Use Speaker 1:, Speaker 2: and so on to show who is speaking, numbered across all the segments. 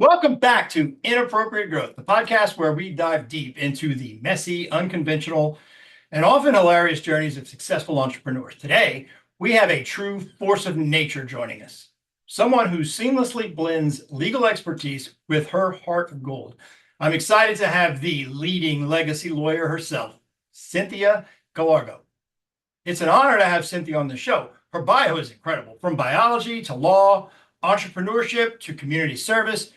Speaker 1: Welcome back to Inappropriate Growth, the podcast where we dive deep into the messy, unconventional, and often hilarious journeys of successful entrepreneurs. Today, we have a true force of nature joining us, someone who seamlessly blends legal expertise with her heart of gold. I'm excited to have the leading legacy lawyer herself, Cynthia Gallardo. It's an honor to have Cynthia on the show. Her bio is incredible, from biology to law, entrepreneurship to community service.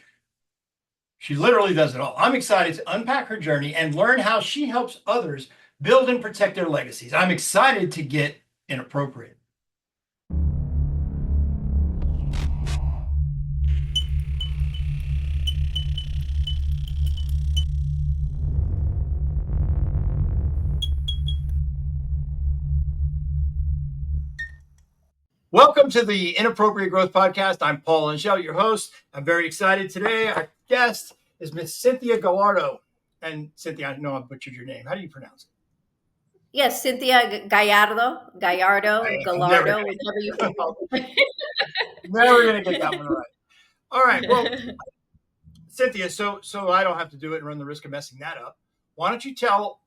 Speaker 1: She literally does it all. I'm excited to unpack her journey and learn how she helps others build and protect their legacies. I'm excited to get inappropriate. Welcome to the Inappropriate Growth Podcast. I'm Paul Angelle, your host. I'm very excited today. Our guest is Miss Cynthia Gallardo. And Cynthia, I know I butchered your name. How do you pronounce it?
Speaker 2: Yes, Cynthia Gallardo, Gallardo, whatever you
Speaker 1: Never going to get that one right. All right. Well, Cynthia, so I don't have to do it and run the risk of messing that up. Why don't you tell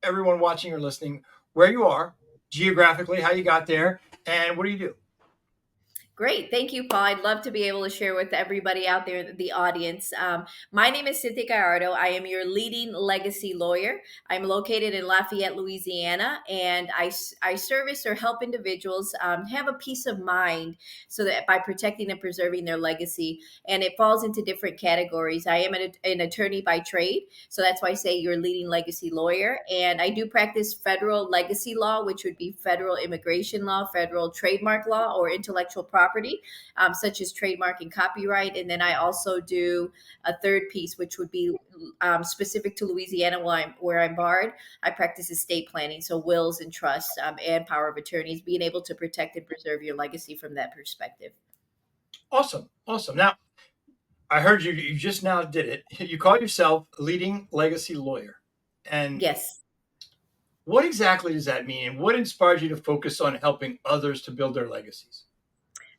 Speaker 1: everyone watching or listening where you are, geographically, how you got there, and what do you do?
Speaker 2: Great. Thank you, Paul. I'd love to be able to share with everybody out there, the audience. My name is Cynthia Gallardo. I am your leading legacy lawyer. I'm located in Lafayette, Louisiana, and I service or help individuals have a peace of mind so that by protecting and preserving their legacy. And it falls into different categories. I am an attorney by trade. So that's why I say you're a leading legacy lawyer. And I do practice federal legacy law, which would be federal immigration law, federal trademark law, or intellectual property. Such as trademark and copyright. And then I also do a third piece, which would be specific to Louisiana where I'm barred. I practice estate planning, so wills and trusts and power of attorneys, being able to protect and preserve your legacy from that perspective.
Speaker 1: Awesome. Now, I heard you just now did it. You call yourself a leading legacy lawyer. And
Speaker 2: yes.
Speaker 1: What exactly does that mean? And what inspires you to focus on helping others to build their legacies?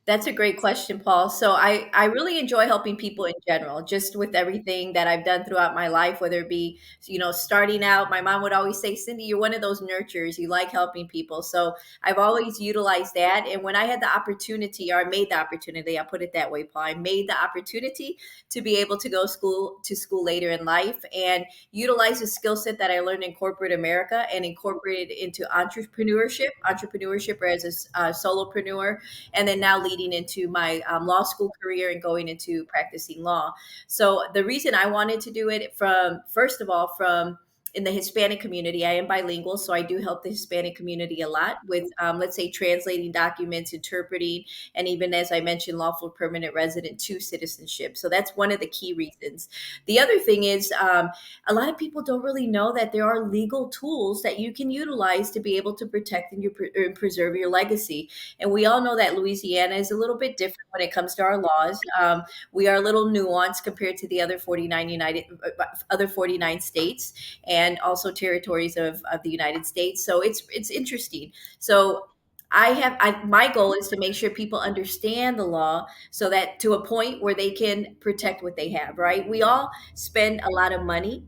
Speaker 2: That's a great question, Paul. So I really enjoy helping people in general, just with everything that I've done throughout my life, whether it be, starting out. My mom would always say, Cindy, you're one of those nurturers. You like helping people. So I've always utilized that. And when I had the opportunity, or I made the opportunity, I'll put it that way, Paul, I made the opportunity to be able to go to school later in life and utilize the skill set that I learned in corporate America and incorporate it into entrepreneurship as a solopreneur, and then now leading into my law school career and going into practicing law. So the reason I wanted to do it first of all, in the Hispanic community, I am bilingual, so I do help the Hispanic community a lot with, let's say, translating documents, interpreting, and even, as I mentioned, lawful permanent resident to citizenship. So that's one of the key reasons. The other thing is a lot of people don't really know that there are legal tools that you can utilize to be able to protect and preserve your legacy. And we all know that Louisiana is a little bit different when it comes to our laws. We are a little nuanced compared to the other 49 states and also territories of the United States. So it's interesting. So my goal is to make sure people understand the law so that to a point where they can protect what they have, right? We all spend a lot of money,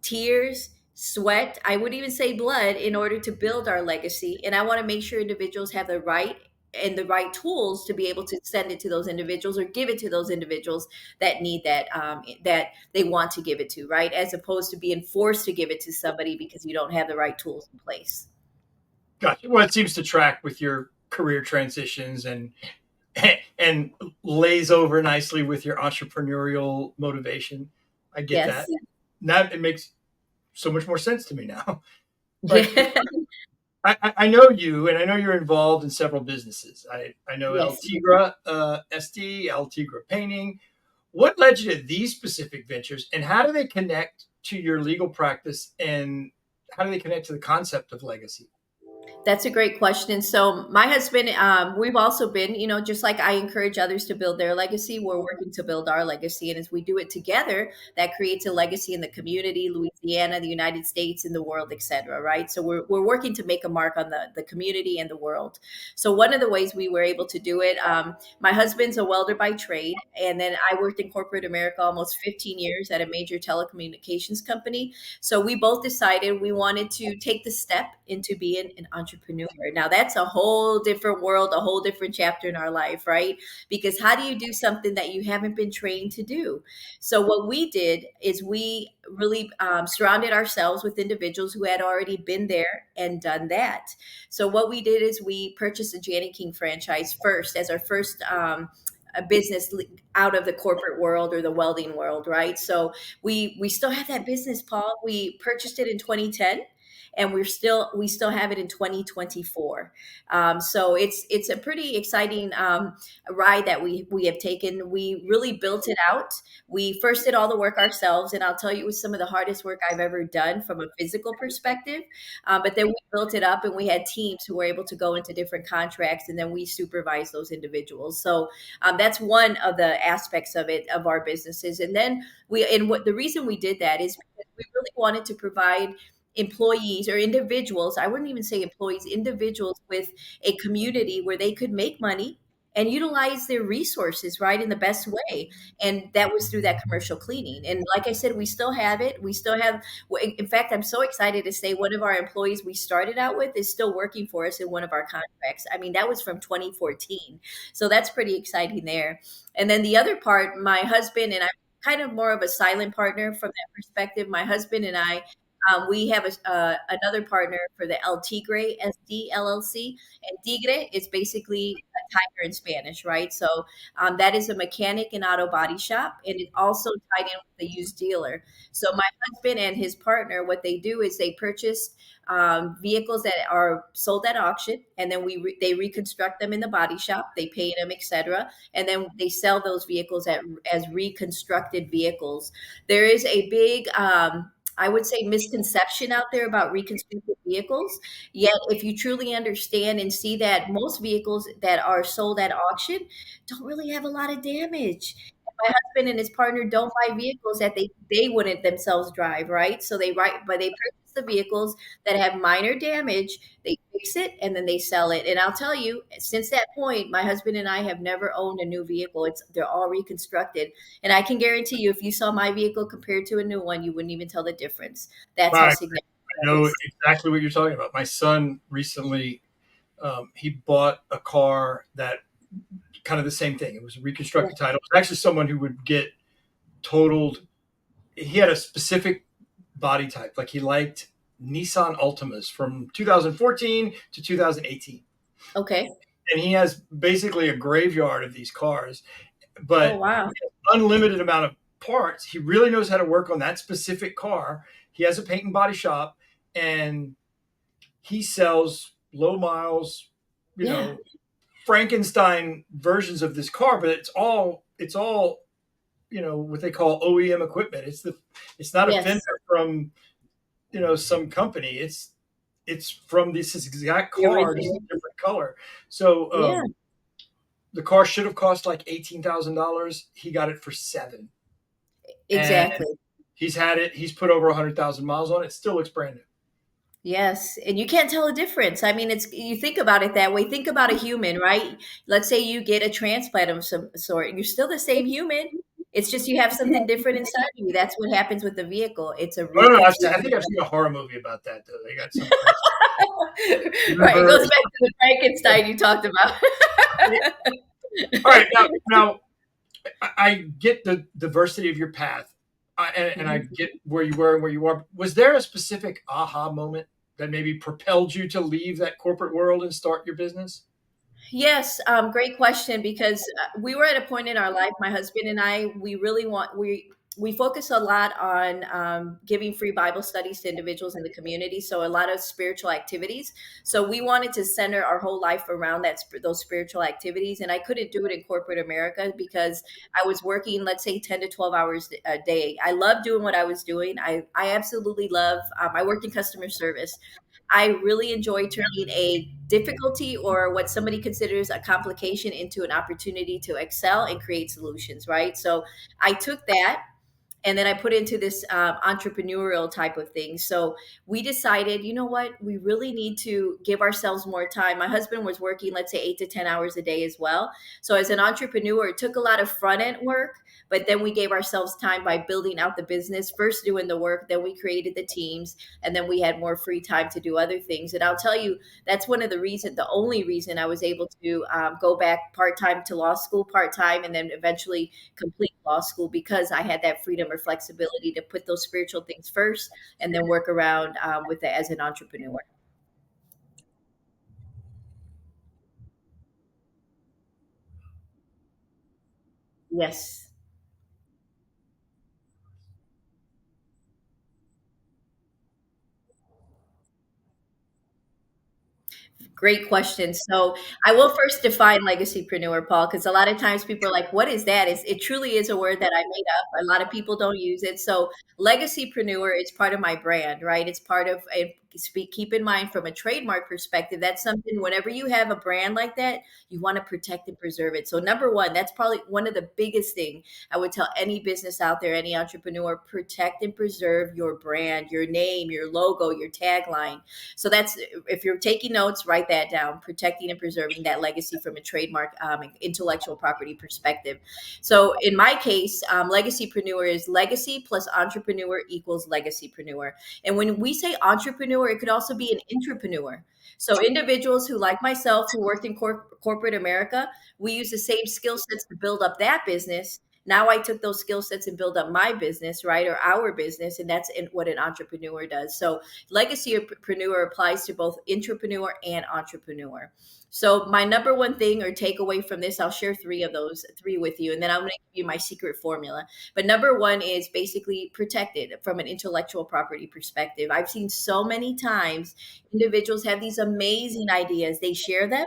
Speaker 2: tears, sweat, I would even say blood, in order to build our legacy. And I want to make sure individuals have the right tools to be able to send it to those individuals or give it to those individuals that need that they want to give it to, right? As opposed to being forced to give it to somebody because you don't have the right tools in place.
Speaker 1: Gotcha. Well, it seems to track with your career transitions and lays over nicely with your entrepreneurial motivation. I get that. Now it makes so much more sense to me now. But I know you, and I know you're involved in several businesses. I know El Tigre SD, El Tigre Painting. What led you to these specific ventures, and how do they connect to your legal practice, and how do they connect to the concept of legacy?
Speaker 2: That's a great question. So my husband, we've also been, just like I encourage others to build their legacy, we're working to build our legacy. And as we do it together, that creates a legacy in the community. Louisiana Louisiana, the United States, in the world, etc. Right. So we're working to make a mark on the community and the world. So one of the ways we were able to do it, my husband's a welder by trade, and then I worked in corporate America almost 15 years at a major telecommunications company. So we both decided we wanted to take the step into being an entrepreneur. Now that's a whole different world, a whole different chapter in our life, right? Because how do you do something that you haven't been trained to do? So what we did is we really surrounded ourselves with individuals who had already been there and done that. So what we did is we purchased a Janet King franchise first as our first a business out of the corporate world or the welding world, right? So we still have that business, Paul. We purchased it in 2010, and we still have it in 2024. So it's a pretty exciting ride that we have taken. We really built it out. We first did all the work ourselves, and I'll tell you, it was some of the hardest work I've ever done from a physical perspective. But then we built it up, and we had teams who were able to go into different contracts, and then we supervised those individuals. So that's one of the aspects of it, of our businesses. And then and what the reason we did that is because we really wanted to provide employees or individuals, I wouldn't even say employees, individuals with a community where they could make money and utilize their resources, right, in the best way. And that was through that commercial cleaning. And like I said, we still have it. We still have, in fact, I'm so excited to say one of our employees we started out with is still working for us in one of our contracts. I mean, that was from 2014. So that's pretty exciting there. And then the other part, my husband and I, kind of more of a silent partner from that perspective. My husband and I, we have another partner for the El Tigre SD LLC, and Tigre is basically a tiger in Spanish, right? So that is a mechanic and auto body shop, and it also tied in with a used dealer. So my husband and his partner, what they do is they purchase vehicles that are sold at auction, and then they reconstruct them in the body shop, they paint them, etc., and then they sell those vehicles as reconstructed vehicles. There is a big I would say misconception out there about reconstructed vehicles. Yet, if you truly understand and see that most vehicles that are sold at auction don't really have a lot of damage. My husband and his partner don't buy vehicles that they wouldn't themselves drive, right? So but they purchase the vehicles that have minor damage, they fix it, and then they sell it. And I'll tell you, since that point, my husband and I have never owned a new vehicle. They're all reconstructed. And I can guarantee you, if you saw my vehicle compared to a new one, you wouldn't even tell the difference. That's how
Speaker 1: I
Speaker 2: significant it
Speaker 1: know
Speaker 2: is.
Speaker 1: exactly what you're talking about. My son recently, he bought a car that kind of the same thing. It was a
Speaker 2: Yeah.
Speaker 1: reconstructed title. It was actually someone who would get totaled. He had a specific body type. Like he liked Nissan Altimas from 2014 to 2018.
Speaker 2: Okay.
Speaker 1: And he has basically a graveyard of these cars,
Speaker 2: Oh,
Speaker 1: but
Speaker 2: wow.
Speaker 1: unlimited amount of parts. He really knows how to work on that specific car. He has a paint and body shop, and he sells low miles, you
Speaker 2: Yeah.
Speaker 1: know, Frankenstein versions of this car, but it's all what they call OEM equipment. It's not a
Speaker 2: Yes.
Speaker 1: vendor from some company. It's from this exact
Speaker 2: The
Speaker 1: car, just a
Speaker 2: original.
Speaker 1: different color. So
Speaker 2: Yeah.
Speaker 1: the car should have cost like $18,000. He got it for 7, and
Speaker 2: Exactly.
Speaker 1: he's had it. He's put over 100,000 miles on it. Still looks brand new.
Speaker 2: Yes, and you can't tell a difference. I mean, you think about it that way. Think about a human, right? Let's say you get a transplant of some sort. You're still the same human. It's just you have something different inside of you. That's what happens with the vehicle. It's a
Speaker 1: I don't know. I
Speaker 2: reconstruction.
Speaker 1: think I've seen a horror movie about that though. They got some crazy.
Speaker 2: Right. It
Speaker 1: Remember?
Speaker 2: goes back to the Frankenstein you talked about.
Speaker 1: All right, now I get the diversity of your path, and I
Speaker 2: Mhm.
Speaker 1: get where you were and where you are. Was there a specific aha moment that maybe propelled you to leave that corporate world and start your business?
Speaker 2: Yes, great question because we were at a point in our life, my husband and I, we focus a lot on giving free Bible studies to individuals in the community, so a lot of spiritual activities. So we wanted to center our whole life around those spiritual activities, and I couldn't do it in corporate America because I was working, let's say, 10 to 12 hours a day. I love doing what I was doing. I absolutely love. I worked in customer service. I really enjoy turning a difficulty or what somebody considers a complication into an opportunity to excel and create solutions, right? So I took that and then I put into this entrepreneurial type of thing. So we decided, you know what, we really need to give ourselves more time. My husband was working, let's say, 8 to 10 hours a day as well. So as an entrepreneur, it took a lot of front end work, but then we gave ourselves time by building out the business, first doing the work, then we created the teams, and then we had more free time to do other things. And I'll tell you, that's one of the reasons, the only reason I was able to go back part time to law school, part time, and then eventually complete law school, because I had that freedom or flexibility to put those spiritual things first and then work around with it as an entrepreneur. Yes. Great question. So I will first define legacypreneur, Paul, because a lot of times people are like, "What is that?" It truly is a word that I made up. A lot of people don't use it. So legacypreneur is part of my brand, right? It's part of. Keep in mind, from a trademark perspective, that's something. Whenever you have a brand like that, you want to protect and preserve it. So number one, that's probably one of the biggest thing I would tell any business out there, any entrepreneur: protect and preserve your brand, your name, your logo, your tagline. So that's, if you're taking notes, write that down: protecting and preserving that legacy from a trademark, intellectual property perspective. So in my case, legacypreneur is legacy plus entrepreneur equals legacypreneur. And when we say entrepreneur, it could also be an entrepreneur. So individuals who, like myself, who worked in corporate America, we use the same skill sets to build up that business. Now I took those skill sets and build up my business, right, or our business, and that's what an entrepreneur does. So legacypreneur applies to both entrepreneur and entrepreneur. So my number one thing or takeaway from this, I'll share three of those, three with you, and then I'm going to give you my secret formula. But number one is basically protected from an intellectual property perspective. I've seen so many times individuals have these amazing ideas. They share them,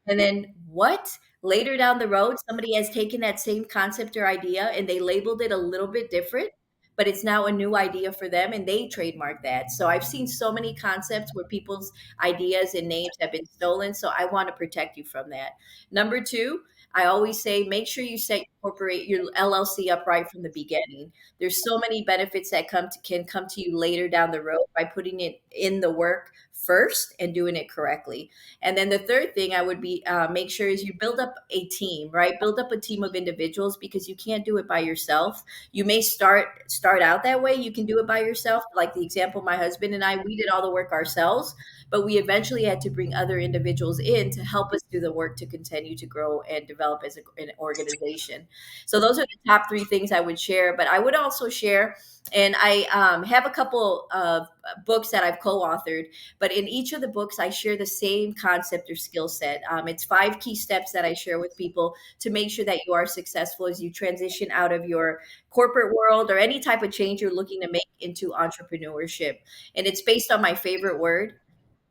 Speaker 2: and then what? Later down the road, somebody has taken that same concept or idea and they labeled it a little bit different, but it's now a new idea for them and they trademark that. So I've seen so many concepts where people's ideas and names have been stolen. So I want to protect you from that. Number two, I always say make sure you set incorporate your LLC up right from the beginning. There's so many benefits that can come to you later down the road by putting it in the work first and doing it correctly. And then the third thing I would be make sure is you build up a team, right? Build up a team of individuals, because you can't do it by yourself. You may start out that way. You can do it by yourself. Like the example, my husband and I, we did all the work ourselves, but we eventually had to bring other individuals in to help us do the work to continue to grow and develop as an organization. So those are the top three things I would share. But I would also share, and I have a couple of books that I've co-authored, but in each of the books, I share the same concept or skill set. It's 5 key steps that I share with people to make sure that you are successful as you transition out of your corporate world or any type of change you're looking to make into entrepreneurship. And it's based on my favorite word,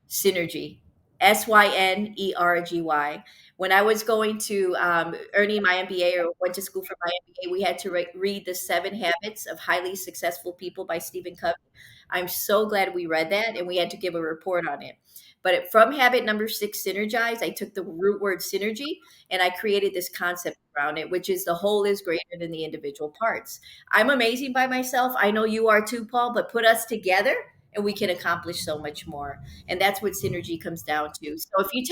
Speaker 2: synergy. Synergy. When I was going to earning my MBA, or went to school for my MBA, we had to read The 7 Habits of Highly Successful People by Stephen Covey. I'm so glad we read that, and we had to give a report on it. But from habit number 6, synergize, I took the root word synergy and I created this concept around it, which is the whole is greater than the individual parts. I'm amazing by myself. I know you are too, Paul, but put us together and we can accomplish so much more. And that's what synergy comes down to. So if you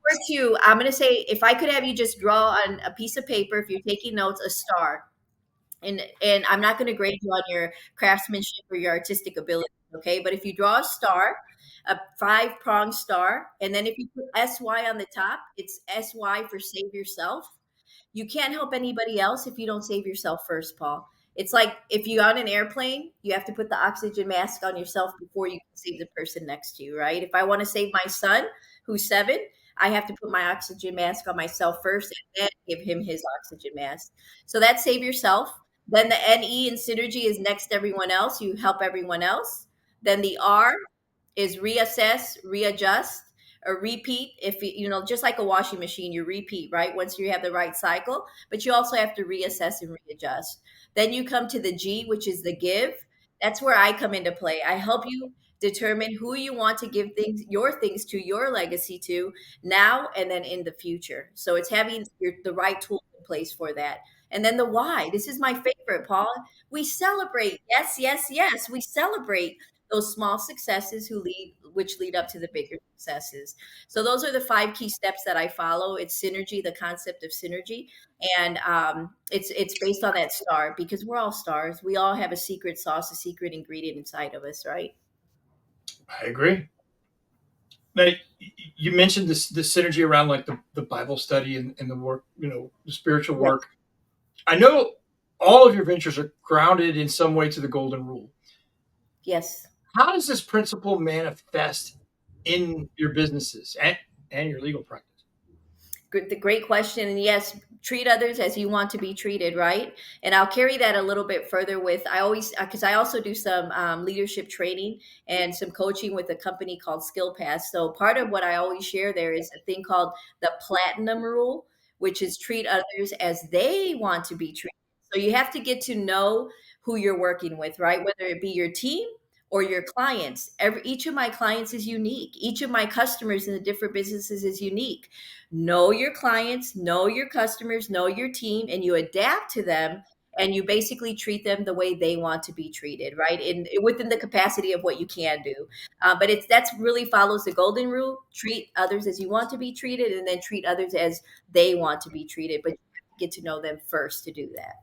Speaker 2: were to, I'm going to say, if I could have you just draw on a piece of paper, if you're taking notes, a star. And I'm not going to grade you on your craftsmanship or your artistic ability, okay? But if you draw a star, a 5 pronged star, and then if you put SY on the top, it's SY for save yourself. You can't help anybody else if you don't save yourself first, Paul. It's like if you're on an airplane, you have to put the oxygen mask on yourself before you can save the person next to you, right? If I want to save my son, who's 7, I have to put my oxygen mask on myself first and then give him his oxygen mask. So that's save yourself. Then the NE in synergy is next to everyone else. You help everyone else. Then the R is reassess, readjust, or repeat. If just like a washing machine, you repeat, right? Once you have the right cycle, but you also have to reassess and readjust. Then you come to the G, which is the give. That's where I come into play. I help you determine who you want to give your things to, your legacy to, now and then in the future. So it's having the right tools in place for that. And then the why. This is my favorite, Paul. We celebrate. Yes, yes, yes. We celebrate those small successes which lead up to the bigger successes. So those are the 5 key steps that I follow. It's synergy, the concept of synergy, and it's based on that star, because we're all stars. We all have a secret sauce, a secret ingredient inside of us, right?
Speaker 1: I agree. Now, you mentioned the synergy around like the Bible study and the work, the spiritual
Speaker 2: Yes.
Speaker 1: work. I know all of your ventures are grounded in some way to the golden rule.
Speaker 2: Yes.
Speaker 1: How does this principle manifest in your businesses and your legal practice?
Speaker 2: The great question. And yes, treat others as you want to be treated, right? And I'll carry that a little bit further with, I always, because I also do some leadership training and some coaching with a company called Skill Pass. So part of what I always share there is a thing called the platinum rule, which is treat others as they want to be treated. So you have to get to know who you're working with, right? Whether it be your team or your clients. Each of my clients is unique. Each of my customers in the different businesses is unique. Know your clients, know your customers, know your team, and you adapt to them, and you basically treat them the way they want to be treated, right? In within the capacity of what you can do. But that's really follows the golden rule: treat others as you want to be treated, and then treat others as they want to be treated. But you have to get to know them first to do that.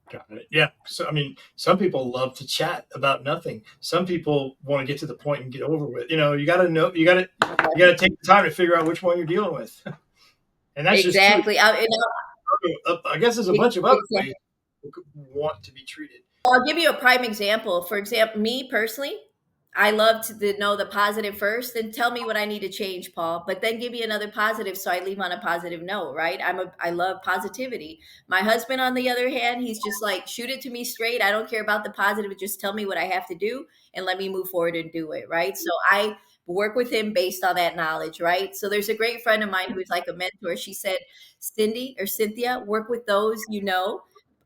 Speaker 1: Got it. Yeah. So, I mean, some people love to chat about nothing. Some people want to get to the point and get over with. You got to know, you got to take the time to figure out which one you're dealing with. And that's just true.
Speaker 2: Exactly.
Speaker 1: I guess there's a bunch of other ways people want to be treated.
Speaker 2: I'll give you a prime example. For example, me personally, I love to know the positive first and tell me what I need to change, Paul, but then give me another positive so I leave on a positive note, right? I love positivity. My husband, on the other hand, he's just like, shoot it to me straight. I don't care about the positive. Just tell me what I have to do and let me move forward and do it, right? So I work with him based on that knowledge, right? So there's a great friend of mine who's like a mentor. She said, Cynthia, work with those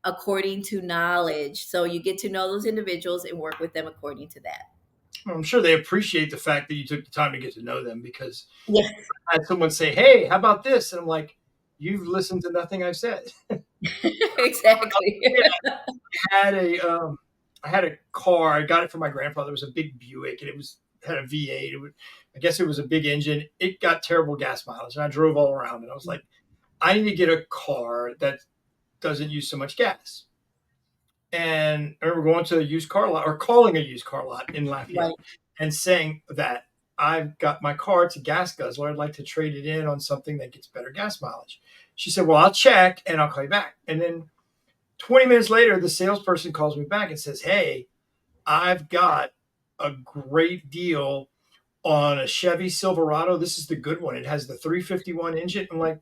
Speaker 2: according to knowledge. So you get to know those individuals and work with them according to that.
Speaker 1: I'm sure they appreciate the fact that you took the time to get to know them, because
Speaker 2: Yes.
Speaker 1: I had someone say, "Hey, how about this?" And I'm like, "You've listened to nothing I've said."
Speaker 2: Exactly.
Speaker 1: I had a car. I got it from my grandfather. It was a big Buick, and had a V8. I guess it was a big engine. It got terrible gas mileage, and I drove all around. And I was like, I need to get a car that doesn't use so much gas. And I remember going to a used car lot, or calling a used car lot in Lafayette,
Speaker 2: Right.
Speaker 1: and saying that I've got my car, it's a gas guzzler. I'd like to trade it in on something that gets better gas mileage. She said, "Well, I'll check and I'll call you back." And then 20 minutes later, the salesperson calls me back and says, "Hey, I've got a great deal on a Chevy Silverado. This is the good one. It has the 351 engine." I'm like,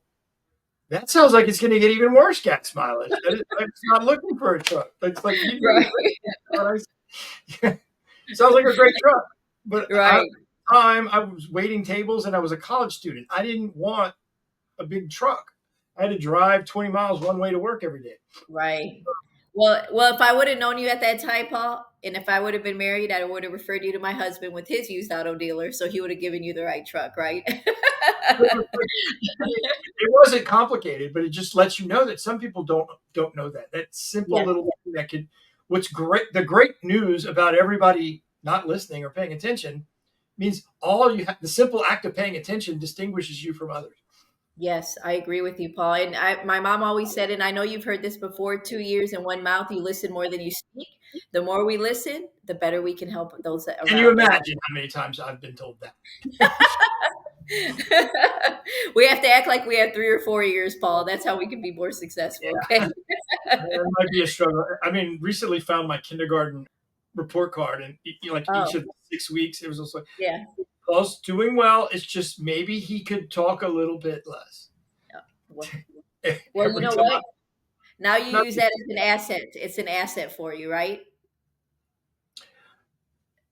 Speaker 1: that sounds like it's going to get even worse gas mileage. It's not looking for a truck. It's like, you
Speaker 2: Right.
Speaker 1: sounds like a great truck. But
Speaker 2: Right.
Speaker 1: I was waiting tables and I was a college student. I didn't want a big truck. I had to drive 20 miles one way to work every day.
Speaker 2: Right. Well, if I would have known you at that time, Paul, and if I would have been married, I would have referred you to my husband with his used auto dealer, so he would have given you the right truck, right?
Speaker 1: It wasn't complicated, but it just lets you know that some people don't know that simple
Speaker 2: Yes.
Speaker 1: little thing that could. What's great, the great news about everybody not listening or paying attention means all you have, the simple act of paying attention distinguishes you from others.
Speaker 2: Yes, I agree with you, Paul. And my mom always said, and I know you've heard this before, 2 ears in one mouth, you listen more than you speak. The more we listen, the better we can help those
Speaker 1: Can you
Speaker 2: around us.
Speaker 1: imagine how many times I've been told that?
Speaker 2: We have to act like we have 3 or 4 ears, Paul. That's how we can be more successful. Okay.
Speaker 1: Yeah, it might be a struggle. I mean, recently found my kindergarten report card, and like each
Speaker 2: Oh,
Speaker 1: of the 6 weeks, it was also like,
Speaker 2: yeah.
Speaker 1: Paul's doing well. It's just maybe he could talk a little bit less.
Speaker 2: Yeah. Well, you
Speaker 1: Every
Speaker 2: know
Speaker 1: time.
Speaker 2: what? Now you use that as an asset. It's an asset for you, right?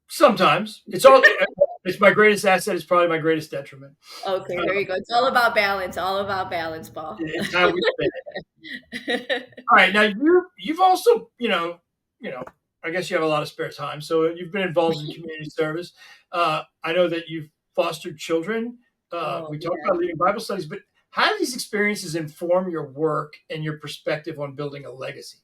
Speaker 1: Sometimes it's my greatest asset. It's probably my greatest detriment.
Speaker 2: Okay, there
Speaker 1: Uh,
Speaker 2: you go. It's all about balance. All about balance, Paul.
Speaker 1: it's how we spend it. All right, now you've also I guess you have a lot of spare time, so you've been involved in community service. I know that you've fostered children.
Speaker 2: Oh,
Speaker 1: We talked
Speaker 2: yeah.
Speaker 1: about leading Bible studies, but How do these experiences inform your work and your perspective on building a legacy?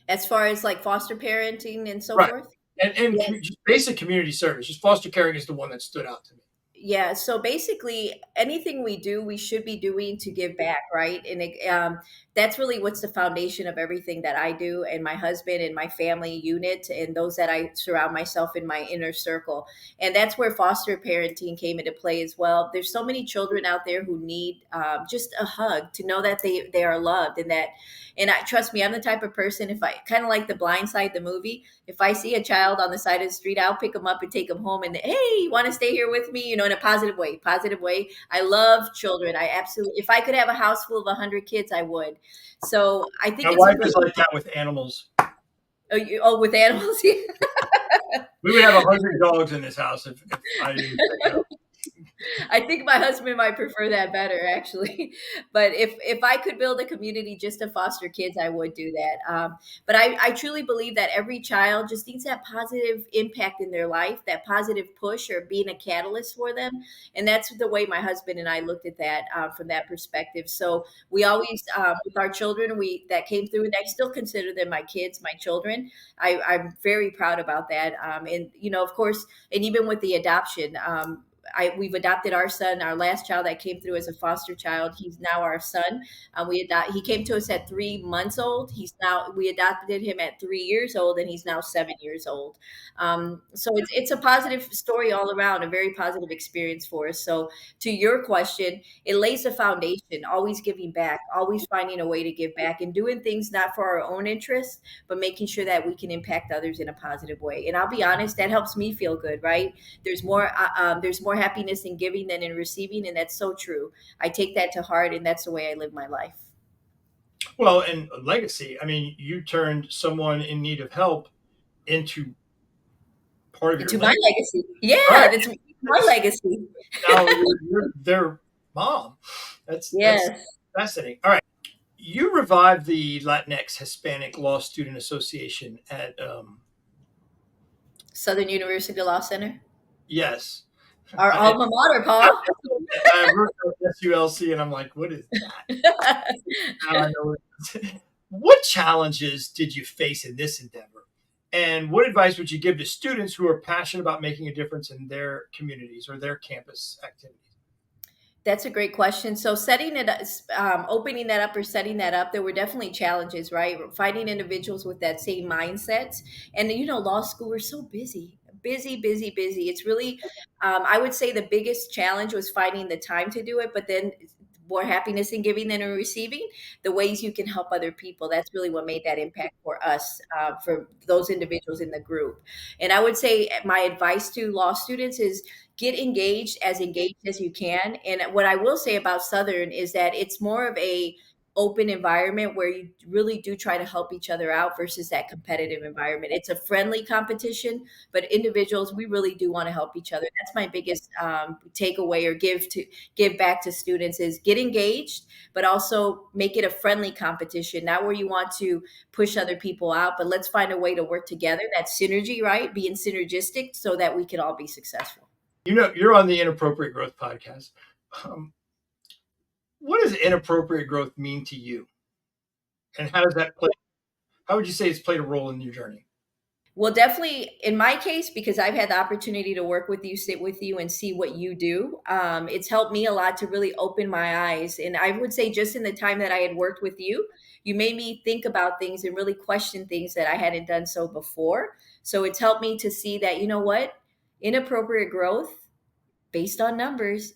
Speaker 2: As far as like foster parenting and so
Speaker 1: Right.
Speaker 2: forth?
Speaker 1: And just basic community service. Just foster caring is the one that stood out to me.
Speaker 2: Yeah, so basically, anything we do, we should be doing to give back, right? And that's really what's the foundation of everything that I do, and my husband and my family unit, and those that I surround myself in my inner circle. And that's where foster parenting came into play as well. There's so many children out there who need just a hug to know that they are loved, and that, and I trust me, I'm the type of person, if I kind of like the Blind Side, the movie, if I see a child on the side of the street, I'll pick them up and take them home. And hey, you want to stay here with me? You know, in a positive way. Positive way. I love children. I absolutely. If I could have a house full of 100 kids, I would. So I think
Speaker 1: My
Speaker 2: it's
Speaker 1: wife
Speaker 2: really.
Speaker 1: is like that with animals.
Speaker 2: With animals.
Speaker 1: We would have 100 dogs in this house if I didn't pick it up.
Speaker 2: I think my husband might prefer that better, actually. But if I could build a community just to foster kids, I would do that. But I truly believe that every child just needs that positive impact in their life, that positive push or being a catalyst for them. And that's the way my husband and I looked at that from that perspective. So we always, with our children, we that came through, and I still consider them my kids, my children. I'm very proud about that. And of course, and even with the adoption. We've adopted our son, our last child that came through as a foster child. He's now our son. He came to us at 3 months old. We adopted him at 3 years old, and he's now 7 years old. So it's a positive story all around, a very positive experience for us. So to your question, it lays a foundation, always giving back, always finding a way to give back, and doing things not for our own interests, but making sure that we can impact others in a positive way. And I'll be honest, that helps me feel good, right? There's more happiness in giving than in receiving, and that's so true. I take that to heart, and that's the way I live my life.
Speaker 1: Well, and legacy. I mean, you turned someone in need of help into part of your
Speaker 2: Into my
Speaker 1: legacy.
Speaker 2: legacy. Yeah,
Speaker 1: Right.
Speaker 2: that's my legacy.
Speaker 1: Now you're their mom. That's
Speaker 2: Yes.
Speaker 1: fascinating. All right. You revived the Latinx Hispanic Law Student Association at
Speaker 2: Southern University Law Center.
Speaker 1: yes.
Speaker 2: Our
Speaker 1: I,
Speaker 2: alma mater, Paul.
Speaker 1: I wrote SULC and I'm like, what is that? Now I know what it is. What challenges did you face in this endeavor? And what advice would you give to students who are passionate about making a difference in their communities or their campus activities?
Speaker 2: That's a great question. So opening that up or setting that up, there were definitely challenges, right? Finding individuals with that same mindset. And law school, we're so busy, busy, busy, busy. It's really, I would say the biggest challenge was finding the time to do it, but then more happiness in giving than in receiving, the ways you can help other people. That's really what made that impact for us, for those individuals in the group. And I would say my advice to law students is get engaged as you can. And what I will say about Southern is that it's more of a open environment where you really do try to help each other out versus that competitive environment. It's a friendly competition, but individuals, we really do want to help each other. That's my biggest takeaway or give back to students is get engaged, but also make it a friendly competition, not where you want to push other people out, but let's find a way to work together. That's synergy, right? Being synergistic so that we can all be successful.
Speaker 1: You're on the Inappropriate Growth podcast. Um, what does inappropriate growth mean to you? And how does that play? How would you say it's played a role in your journey?
Speaker 2: Well, definitely in my case, because I've had the opportunity to work with you, sit with you, and see what you do. It's helped me a lot to really open my eyes. And I would say, just in the time that I had worked with you, you made me think about things and really question things that I hadn't done so before. So it's helped me to see that, you know what? Inappropriate growth based on numbers,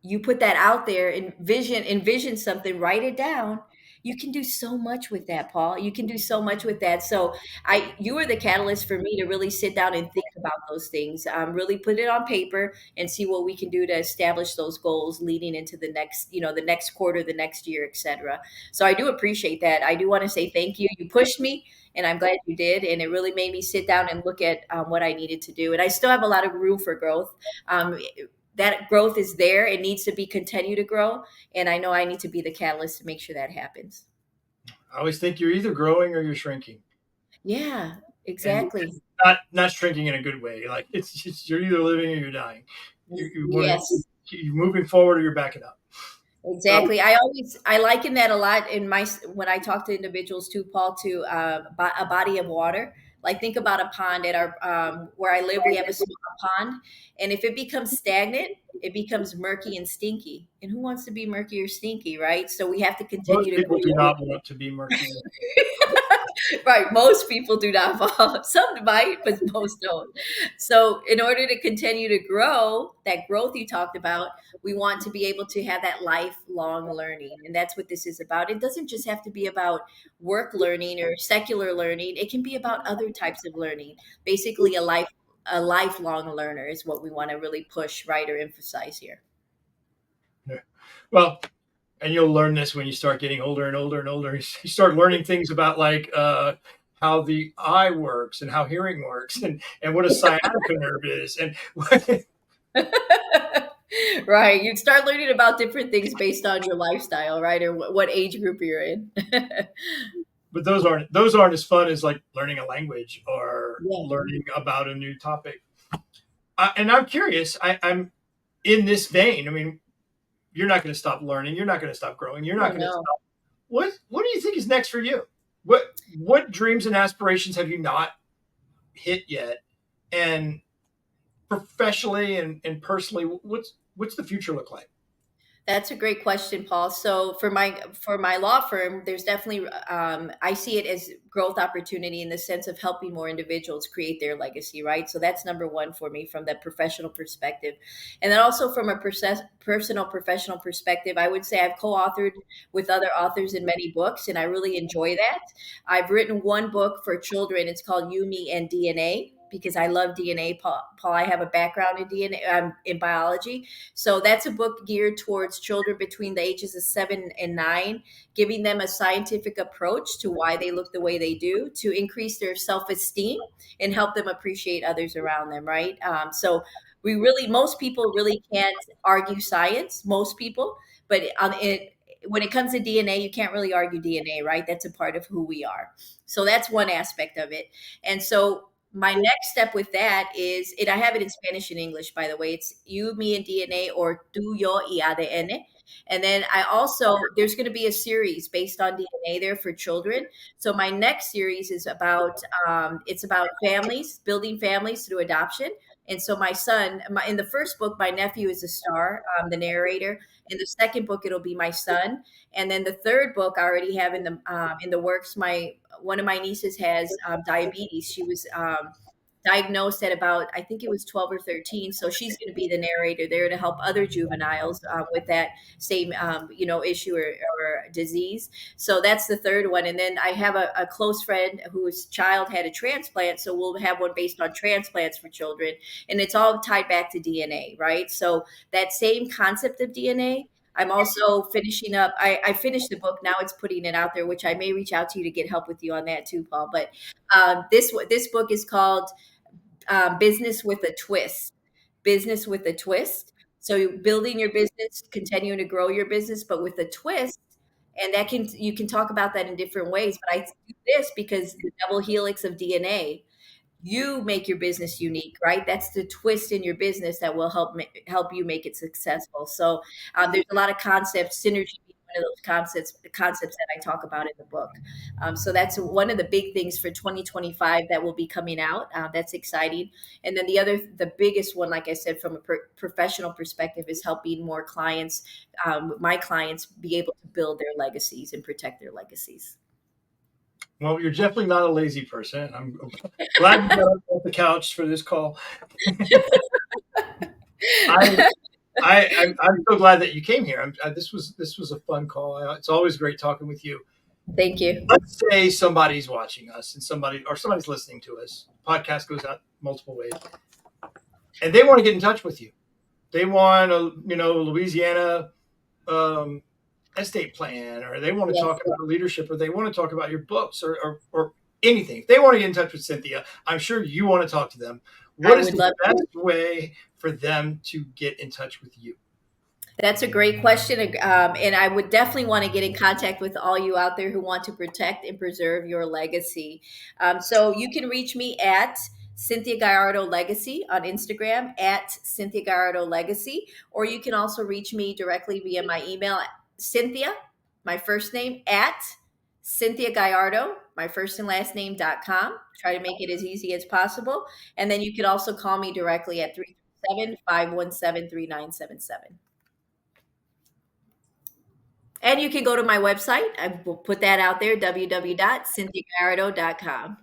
Speaker 2: you put that out there and envision something, write it down. You can do so much with that, Paul. You can do so much with that. So you were the catalyst for me to really sit down and think about those things, really put it on paper and see what we can do to establish those goals leading into the next quarter, the next year, etc. So I do appreciate that. I do want to say thank you. You pushed me, and I'm glad you did. And it really made me sit down and look at what I needed to do. And I still have a lot of room for growth. Um, that growth is there. It needs to be continue to grow. And I know I need to be the catalyst to make sure that happens.
Speaker 1: I always think you're either growing or you're shrinking,
Speaker 2: Yeah,
Speaker 1: and
Speaker 2: exactly.
Speaker 1: not shrinking in a good way. Like it's you're either living or you're dying. You want
Speaker 2: Yes.
Speaker 1: to you're moving forward or you're backing up. So
Speaker 2: Exactly. I liken that a lot in my when I talk to individuals too, Paul, to a body of water. Like think about a pond at our where I live. We have a small pond, and if it becomes stagnant, it becomes murky and stinky. And who wants to be murky or stinky, right? So we have to continue
Speaker 1: most
Speaker 2: to
Speaker 1: people do
Speaker 2: grow.
Speaker 1: not want to be murky.
Speaker 2: Right. Most people do not fall. Some might, but most don't. So, in order to continue to grow, that growth you talked about, we want to be able to have that lifelong learning. And that's what this is about. It doesn't just have to be about work learning or secular learning, it can be about other types of learning. Basically, a lifelong learner is what we want to really push, right, or emphasize here.
Speaker 1: Yeah. Well, and you'll learn this when you start getting older and older and older. You start learning things about like how the eye works and how hearing works and what a sciatica nerve is and
Speaker 2: Right. You'd start learning about different things based on your lifestyle, right? Or what age group you're in.
Speaker 1: but those aren't as fun as like learning a language or
Speaker 2: Yeah.
Speaker 1: learning about a new topic. And I'm curious. I'm in this vein. I mean, you're not going to stop learning. You're not going to stop growing. You're not
Speaker 2: Oh,
Speaker 1: going to
Speaker 2: no.
Speaker 1: stop. What do you think is next for you? What dreams and aspirations have you not hit yet? And professionally and personally, what's the future look like?
Speaker 2: That's a great question, Paul. So for my law firm, there's definitely I see it as growth opportunity in the sense of helping more individuals create their legacy, right? So that's number one for me from that professional perspective, and then also from a personal professional perspective, I would say I've co-authored with other authors in many books, and I really enjoy that. I've written one book for children. It's called You, Me, and DNA because I love DNA, Paul. I have a background in DNA, in biology, so that's a book geared towards children between the ages of 7 and 9, giving them a scientific approach to why they look the way they do, to increase their self esteem and help them appreciate others around them, right? So most people really can't argue science, most people, but when it comes to DNA, you can't really argue DNA, right? That's a part of who we are. So that's one aspect of it. And so my next step with that is, and I have it in Spanish and English, by the way. It's You, Me, and DNA, or Tú, Yo, y ADN. And then there's going to be a series based on DNA there for children. So my next series is it's about families, building families through adoption. And so in the first book, my nephew is the star, the narrator. In the second book, it'll be my son. And then the third book I already have in the works. One of my nieces has diabetes. She was diagnosed at about, I think it was 12 or 13. So she's going to be the narrator there to help other juveniles with that same issue or disease. So that's the third one. And then I have a close friend whose child had a transplant. So we'll have one based on transplants for children. And it's all tied back to DNA, right? So that same concept of DNA. I'm also finishing up. I finished the book. Now it's putting it out there, which I may reach out to you to get help with you on that too, Paul. But this book is called Business with a Twist. Business with a Twist. So building your business, continuing to grow your business, but with a twist. And you can talk about that in different ways. But I do this because the double helix of DNA, you make your business unique, right? That's the twist in your business that will help you make it successful. So there's a lot of concepts, synergy being one of those concepts that I talk about in the book. So that's one of the big things for 2025 that will be coming out. That's exciting. And then the biggest one, like I said, from a professional perspective, is helping more clients, my clients, be able to build their legacies and protect their legacies.
Speaker 1: Well, you're definitely not a lazy person. I'm glad you got up off the couch for this call. I, I'm so glad that you came here. This was a fun call. It's always great talking with you.
Speaker 2: Thank you.
Speaker 1: Let's say somebody's watching us and somebody's listening to us. Podcast goes out multiple ways, and they want to get in touch with you. They want a Louisiana estate plan, or they want to
Speaker 2: Yes.
Speaker 1: talk about leadership, or they want to talk about your books, or anything. If they want to get in touch with Cynthia, I'm sure you want to talk to them.
Speaker 2: I
Speaker 1: What is
Speaker 2: would
Speaker 1: the
Speaker 2: love
Speaker 1: best
Speaker 2: to.
Speaker 1: way for them to get in touch with you?
Speaker 2: That's a great question. And I would definitely want to get in contact with all you out there who want to protect and preserve your legacy. So you can reach me at Cynthia Gallardo Legacy on Instagram at Cynthia Gallardo Legacy, or you can also reach me directly via my email, Cynthia, my first name, at Cynthia Gallardo, my first and last name.com. Try to make it as easy as possible. And then you can also call me directly at 337-517-3977. And you can go to my website. I will put that out there, www.cynthiagallardo.com.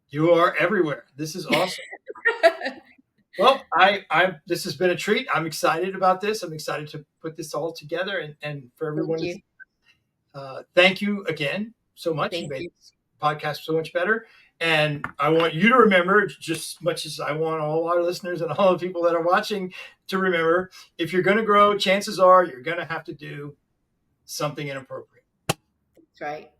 Speaker 1: You are everywhere. This is awesome. Well, this has been a treat. I'm excited about this. I'm excited to put this all together and for everyone. Thank you again so much. You made this podcast so much better. And I want you to remember, just as much as I want all our listeners and all the people that are watching to remember, if you're going to grow, chances are you're going to have to do something inappropriate.
Speaker 2: That's right.